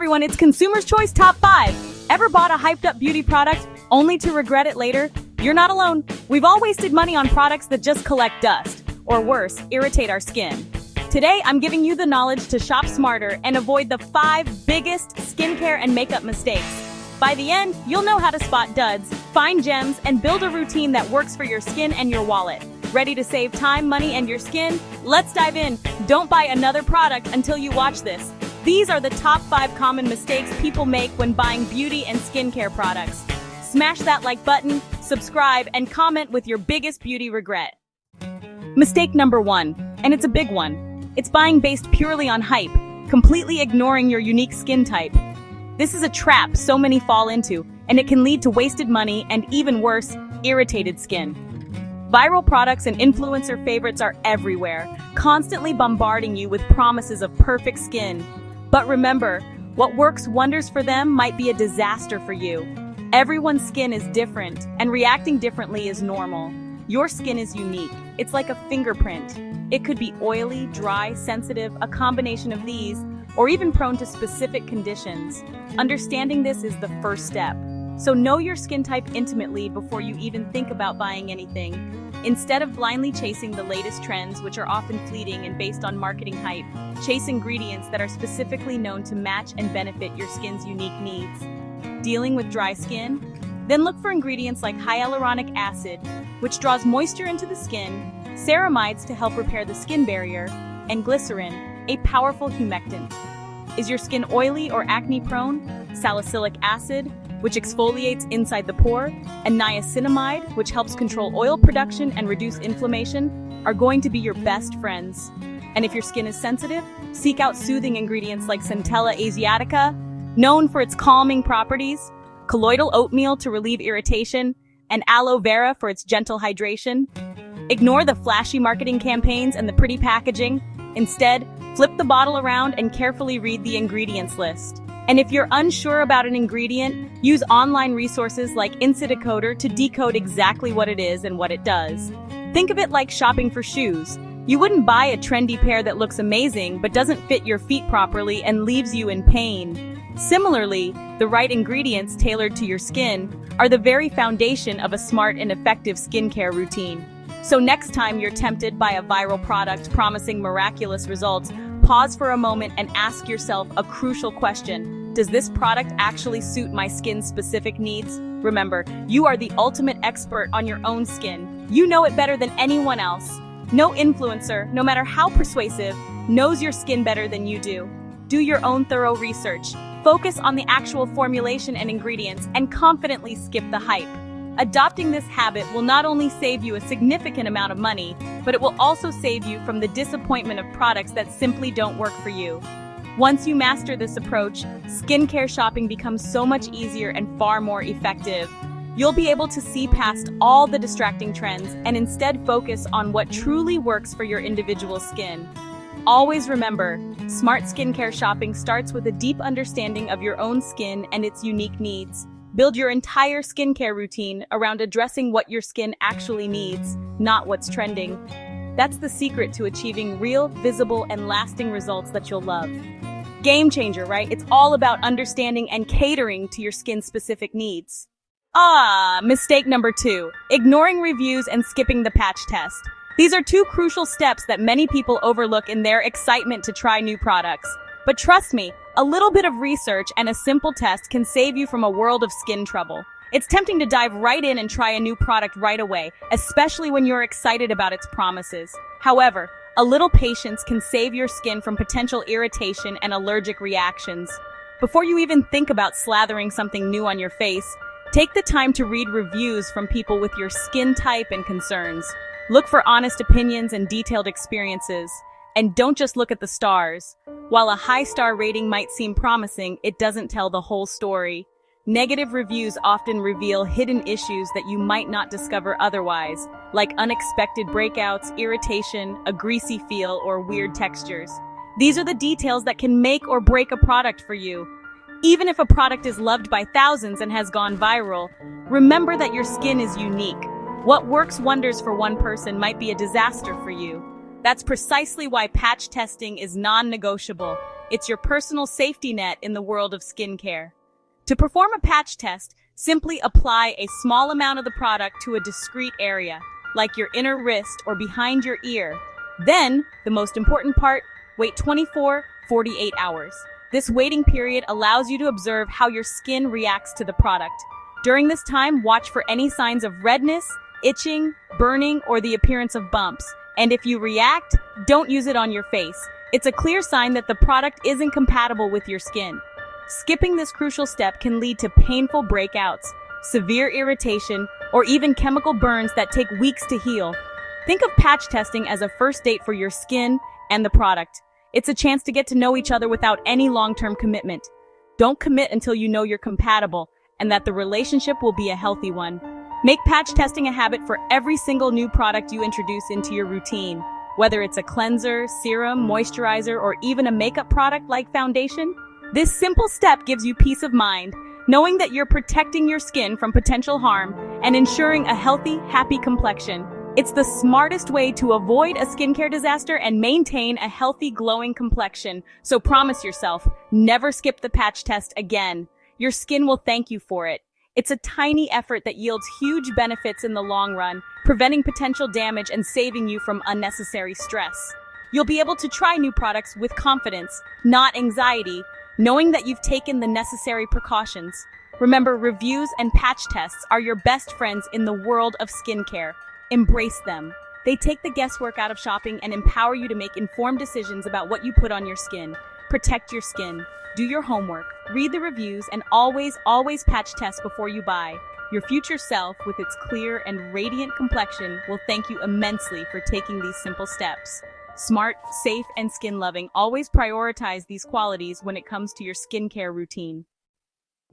everyone, it's Consumer's Choice Top 5. Ever bought a hyped up beauty product only to regret it later? You're not alone. We've all wasted money on products that just collect dust, or worse, irritate our skin. Today, I'm giving you the knowledge to shop smarter and avoid the 5 biggest skincare and makeup mistakes. By the end, you'll know how to spot duds, find gems, and build a routine that works for your skin and your wallet. Ready to save time, money, and your skin? Let's dive in. Don't buy another product until you watch this. These are the top 5 common mistakes people make when buying beauty and skincare products. Smash that like button, subscribe, and comment with your biggest beauty regret. Mistake number 1, and it's a big one. It's buying based purely on hype, completely ignoring your unique skin type. This is a trap so many fall into, and it can lead to wasted money and, even worse, irritated skin. Viral products and influencer favorites are everywhere, constantly bombarding you with promises of perfect skin. But remember, what works wonders for them might be a disaster for you. Everyone's skin is different, and reacting differently is normal. Your skin is unique. It's like a fingerprint. It could be oily, dry, sensitive, a combination of these, or even prone to specific conditions. Understanding this is the first step. So know your skin type intimately before you even think about buying anything. Instead of blindly chasing the latest trends, which are often fleeting and based on marketing hype, chase ingredients that are specifically known to match and benefit your skin's unique needs. Dealing with dry skin? Then look for ingredients like hyaluronic acid, which draws moisture into the skin, ceramides to help repair the skin barrier, and glycerin, a powerful humectant. Is your skin oily or acne-prone? Salicylic acid, which exfoliates inside the pore, and niacinamide, which helps control oil production and reduce inflammation, are going to be your best friends. And if your skin is sensitive, seek out soothing ingredients like Centella asiatica, known for its calming properties, colloidal oatmeal to relieve irritation, and aloe vera for its gentle hydration. Ignore the flashy marketing campaigns and the pretty packaging. Instead, flip the bottle around and carefully read the ingredients list. And if you're unsure about an ingredient, use online resources like Insidecoder to decode exactly what it is and what it does. Think of it like shopping for shoes. You wouldn't buy a trendy pair that looks amazing but doesn't fit your feet properly and leaves you in pain. Similarly, the right ingredients tailored to your skin are the very foundation of a smart and effective skincare routine. So next time you're tempted by a viral product promising miraculous results, pause for a moment and ask yourself a crucial question. Does this product actually suit my skin's specific needs? Remember, you are the ultimate expert on your own skin. You know it better than anyone else. No influencer, no matter how persuasive, knows your skin better than you do. Do your own thorough research. Focus on the actual formulation and ingredients, and confidently skip the hype. Adopting this habit will not only save you a significant amount of money, but it will also save you from the disappointment of products that simply don't work for you. Once you master this approach, skincare shopping becomes so much easier and far more effective. You'll be able to see past all the distracting trends and instead focus on what truly works for your individual skin. Always remember, smart skincare shopping starts with a deep understanding of your own skin and its unique needs. Build your entire skincare routine around addressing what your skin actually needs, not what's trending. That's the secret to achieving real, visible, and lasting results that you'll love. Game changer, right? It's all about understanding and catering to your skin's specific needs. Mistake number 2, ignoring reviews and skipping the patch test. These are 2 crucial steps that many people overlook in their excitement to try new products. But trust me, a little bit of research and a simple test can save you from a world of skin trouble. It's tempting to dive right in and try a new product right away, especially when you're excited about its promises. However, a little patience can save your skin from potential irritation and allergic reactions. Before you even think about slathering something new on your face, take the time to read reviews from people with your skin type and concerns. Look for honest opinions and detailed experiences. And don't just look at the stars. While a high-star rating might seem promising, it doesn't tell the whole story. Negative reviews often reveal hidden issues that you might not discover otherwise, like unexpected breakouts, irritation, a greasy feel, or weird textures. These are the details that can make or break a product for you. Even if a product is loved by thousands and has gone viral, remember that your skin is unique. What works wonders for one person might be a disaster for you. That's precisely why patch testing is non-negotiable. It's your personal safety net in the world of skincare. To perform a patch test, simply apply a small amount of the product to a discrete area, like your inner wrist or behind your ear. Then, the most important part, wait 24-48 hours. This waiting period allows you to observe how your skin reacts to the product. During this time, watch for any signs of redness, itching, burning, or the appearance of bumps. And if you react, don't use it on your face. It's a clear sign that the product isn't compatible with your skin. Skipping this crucial step can lead to painful breakouts, severe irritation, or even chemical burns that take weeks to heal. Think of patch testing as a first date for your skin and the product. It's a chance to get to know each other without any long-term commitment. Don't commit until you know you're compatible and that the relationship will be a healthy one. Make patch testing a habit for every single new product you introduce into your routine. Whether it's a cleanser, serum, moisturizer, or even a makeup product like foundation, this simple step gives you peace of mind, knowing that you're protecting your skin from potential harm and ensuring a healthy, happy complexion. It's the smartest way to avoid a skincare disaster and maintain a healthy, glowing complexion. So promise yourself, never skip the patch test again. Your skin will thank you for it. It's a tiny effort that yields huge benefits in the long run, preventing potential damage and saving you from unnecessary stress. You'll be able to try new products with confidence, not anxiety, knowing that you've taken the necessary precautions. Remember, reviews and patch tests are your best friends in the world of skincare. Embrace them. They take the guesswork out of shopping and empower you to make informed decisions about what you put on your skin. Protect your skin. Do your homework. Read the reviews and always patch test before you buy. Your future self, with its clear and radiant complexion, will thank you immensely for taking these simple steps. Smart, safe, and skin-loving, always prioritize these qualities when it comes to your skincare routine.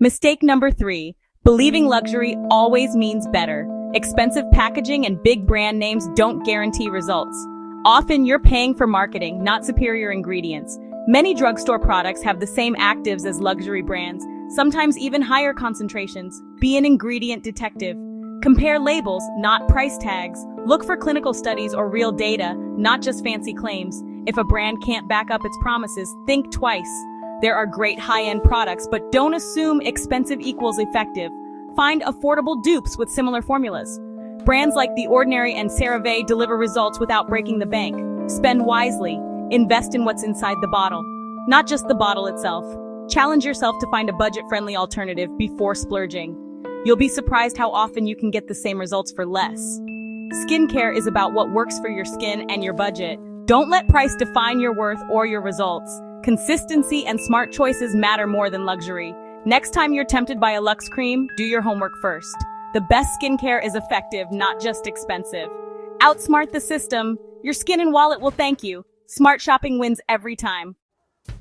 Mistake number 3. Believing luxury always means better. Expensive packaging and big brand names don't guarantee results. Often you're paying for marketing, not superior ingredients. Many drugstore products have the same actives as luxury brands, sometimes even higher concentrations. Be an ingredient detective. Compare labels, not price tags. Look for clinical studies or real data, not just fancy claims. If a brand can't back up its promises, think twice. There are great high-end products, but don't assume expensive equals effective. Find affordable dupes with similar formulas. Brands like The Ordinary and CeraVe deliver results without breaking the bank. Spend wisely. Invest in what's inside the bottle, not just the bottle itself. Challenge yourself to find a budget-friendly alternative before splurging. You'll be surprised how often you can get the same results for less. Skincare is about what works for your skin and your budget. Don't let price define your worth or your results. Consistency and smart choices matter more than luxury. Next time you're tempted by a Luxe cream, do your homework first. The best skincare is effective, not just expensive. Outsmart the system. Your skin and wallet will thank you. Smart shopping wins every time.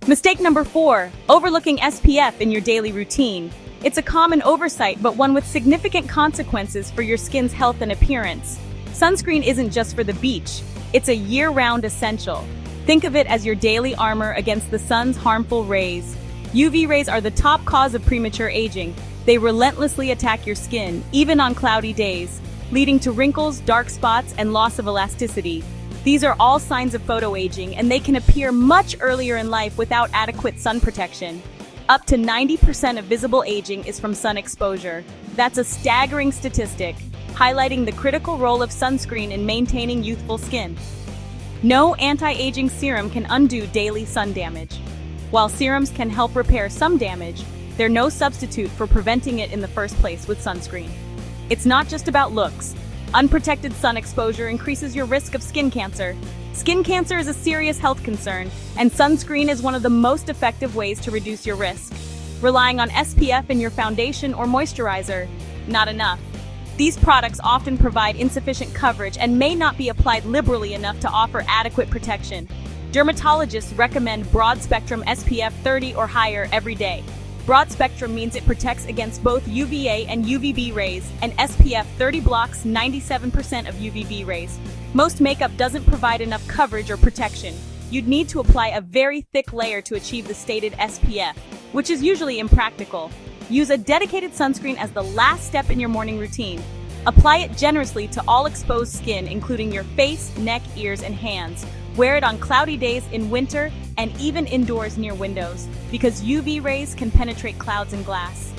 Mistake number 4. Overlooking SPF in your daily routine. It's a common oversight, but one with significant consequences for your skin's health and appearance. Sunscreen isn't just for the beach. It's a year-round essential. Think of it as your daily armor against the sun's harmful rays. UV rays are the top cause of premature aging. They relentlessly attack your skin, even on cloudy days, leading to wrinkles, dark spots, and loss of elasticity. These are all signs of photoaging, and they can appear much earlier in life without adequate sun protection. Up to 90% of visible aging is from sun exposure. That's a staggering statistic, highlighting the critical role of sunscreen in maintaining youthful skin. No anti-aging serum can undo daily sun damage. While serums can help repair some damage, they're no substitute for preventing it in the first place with sunscreen. It's not just about looks. Unprotected sun exposure increases your risk of skin cancer. Skin cancer is a serious health concern, and sunscreen is one of the most effective ways to reduce your risk. Relying on SPF in your foundation or moisturizer, not enough. These products often provide insufficient coverage and may not be applied liberally enough to offer adequate protection. Dermatologists recommend broad-spectrum SPF 30 or higher every day. Broad-spectrum means it protects against both UVA and UVB rays, and SPF 30 blocks 97% of UVB rays. Most makeup doesn't provide enough coverage or protection. You'd need to apply a very thick layer to achieve the stated SPF, which is usually impractical. Use a dedicated sunscreen as the last step in your morning routine. Apply it generously to all exposed skin, including your face, neck, ears, and hands. Wear it on cloudy days in winter and even indoors near windows, because UV rays can penetrate clouds and glass.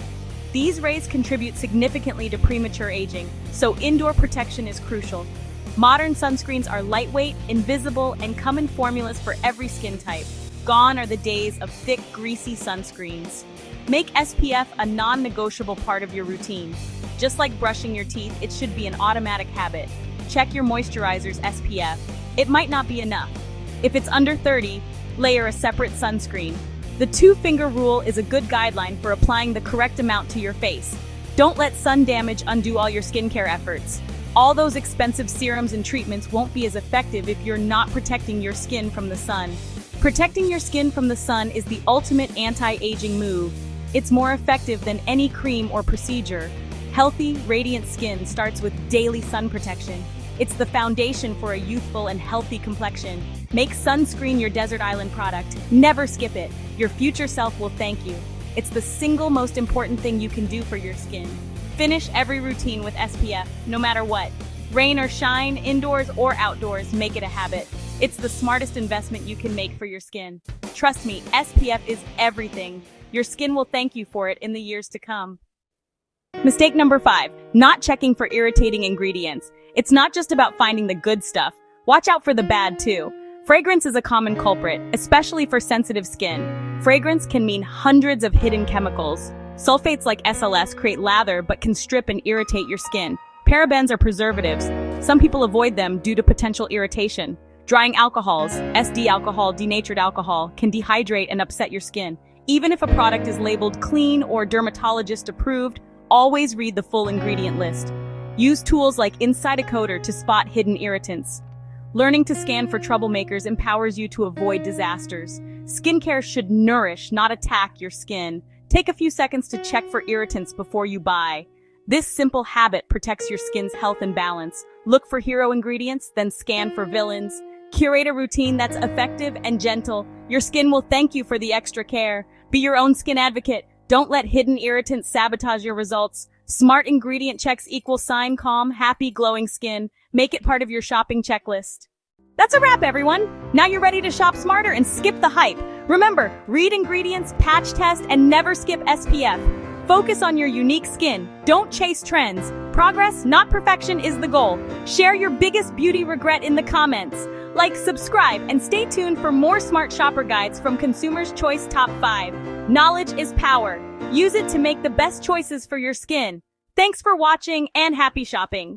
These rays contribute significantly to premature aging, so indoor protection is crucial. Modern sunscreens are lightweight, invisible, and come in formulas for every skin type. Gone are the days of thick, greasy sunscreens. Make SPF a non-negotiable part of your routine. Just like brushing your teeth, it should be an automatic habit. Check your moisturizer's SPF. It might not be enough. If it's under 30, layer a separate sunscreen. The two-finger rule is a good guideline for applying the correct amount to your face. Don't let sun damage undo all your skincare efforts. All those expensive serums and treatments won't be as effective if you're not protecting your skin from the sun. Protecting your skin from the sun is the ultimate anti-aging move. It's more effective than any cream or procedure. Healthy, radiant skin starts with daily sun protection. It's the foundation for a youthful and healthy complexion. Make sunscreen your desert island product. Never skip it. Your future self will thank you. It's the single most important thing you can do for your skin. Finish every routine with SPF, no matter what. Rain or shine, indoors or outdoors, make it a habit. It's the smartest investment you can make for your skin. Trust me, SPF is everything. Your skin will thank you for it in the years to come. Mistake number 5, not checking for irritating ingredients. It's not just about finding the good stuff. Watch out for the bad too. Fragrance is a common culprit, especially for sensitive skin. Fragrance can mean hundreds of hidden chemicals. Sulfates like SLS create lather but can strip and irritate your skin. Parabens are preservatives. Some people avoid them due to potential irritation. Drying alcohols, SD alcohol, denatured alcohol, can dehydrate and upset your skin. Even if a product is labeled clean or dermatologist approved, always read the full ingredient list. Use tools like Inside a Coder to spot hidden irritants. Learning to scan for troublemakers empowers you to avoid disasters. Skincare should nourish, not attack your skin. Take a few seconds to check for irritants before you buy. This simple habit protects your skin's health and balance. Look for hero ingredients, then scan for villains. Curate a routine that's effective and gentle. Your skin will thank you for the extra care. Be your own skin advocate. Don't let hidden irritants sabotage your results. Smart ingredient checks equal calm, happy, glowing skin. Make it part of your shopping checklist. That's a wrap, everyone. Now you're ready to shop smarter and skip the hype. Remember, read ingredients, patch test, and never skip SPF. Focus on your unique skin. Don't chase trends. Progress, not perfection, is the goal. Share your biggest beauty regret in the comments. Like, subscribe, and stay tuned for more smart shopper guides from Consumer's Choice Top 5. Knowledge is power. Use it to make the best choices for your skin. Thanks for watching and happy shopping.